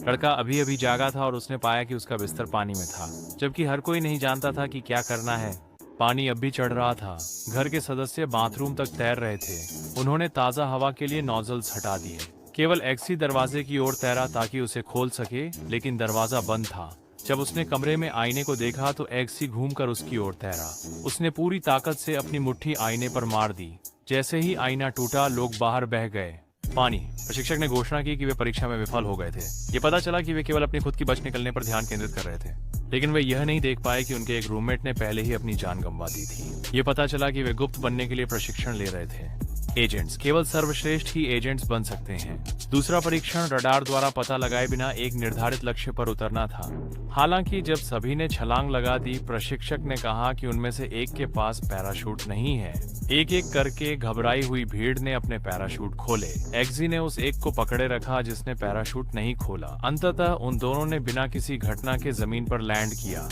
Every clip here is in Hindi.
लड़का अभी अभी जागा था और उसने पाया कि उसका बिस्तर पानी में था, जबकि हर कोई नहीं जानता था कि क्या करना है। पानी अब भी चढ़ रहा था। घर के सदस्य बाथरूम तक तैर रहे थे। उन्होंने ताज़ा हवा के लिए नोजल्स हटा दिए। केवल एक्सी दरवाजे की ओर तैरा ताकि उसे खोल सके, लेकिन दरवाजा बंद था। जब उसने कमरे में आईने को देखा तो एक्सी घूमकर उसकी ओर तैरा। उसने पूरी ताकत से अपनी मुट्ठी आईने पर मार दी। जैसे ही आईना टूटा, लोग बाहर बह गए। पानी। प्रशिक्षक ने घोषणा की कि वे परीक्षा में विफल हो गए थे। ये पता चला कि वे केवल अपनी खुद की बच निकलने पर ध्यान केंद्रित कर रहे थे, लेकिन वे यह नहीं देख पाए कि उनके एक रूममेट ने पहले ही अपनी जान गंवा दी थी। ये पता चला कि वे गुप्त बनने के लिए प्रशिक्षण ले रहे थे। एजेंट्स। केवल सर्वश्रेष्ठ ही एजेंट्स बन सकते हैं। दूसरा परीक्षण रडार द्वारा पता लगाए बिना एक निर्धारित लक्ष्य पर उतरना था। हालांकि जब सभी ने छलांग लगा दी, प्रशिक्षक ने कहा कि उनमें से एक के पास पैराशूट नहीं है। एक एक करके घबराई हुई भीड़ ने अपने पैराशूट खोले। एक्सी ने उस एक को पकड़े रखा जिसने पैराशूट नहीं खोला। अंततः उन दोनों ने बिना किसी घटना के जमीन पर लैंड किया।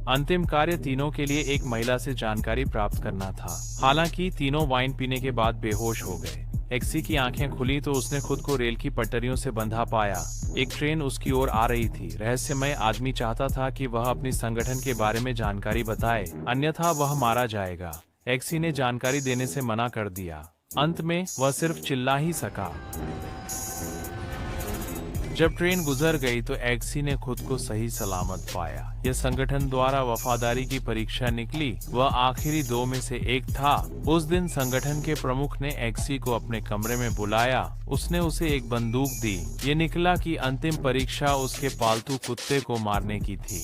अंतिम कार्य तीनों के लिए एक महिला से जानकारी प्राप्त करना था। हालांकि तीनों वाइन पीने के बाद बेहोश हो गए। एक्सी की आंखें खुली तो उसने खुद को रेल की पटरियों से बंधा पाया। एक ट्रेन उसकी ओर आ रही थी। रहस्यमय आदमी चाहता था कि वह अपनी संगठन के बारे में जानकारी बताए, अन्यथा वह मारा जाएगा। एक्सी ने जानकारी देने से मना कर दिया। अंत में वह सिर्फ चिल्ला ही सका। जब ट्रेन गुजर गई तो एक्सी ने खुद को सही सलामत पाया। यह संगठन द्वारा वफादारी की परीक्षा निकली। वह आखिरी दो में से एक था। उस दिन संगठन के प्रमुख ने एक्सी को अपने कमरे में बुलाया। उसने उसे एक बंदूक दी। ये निकला कि अंतिम परीक्षा उसके पालतू कुत्ते को मारने की थी।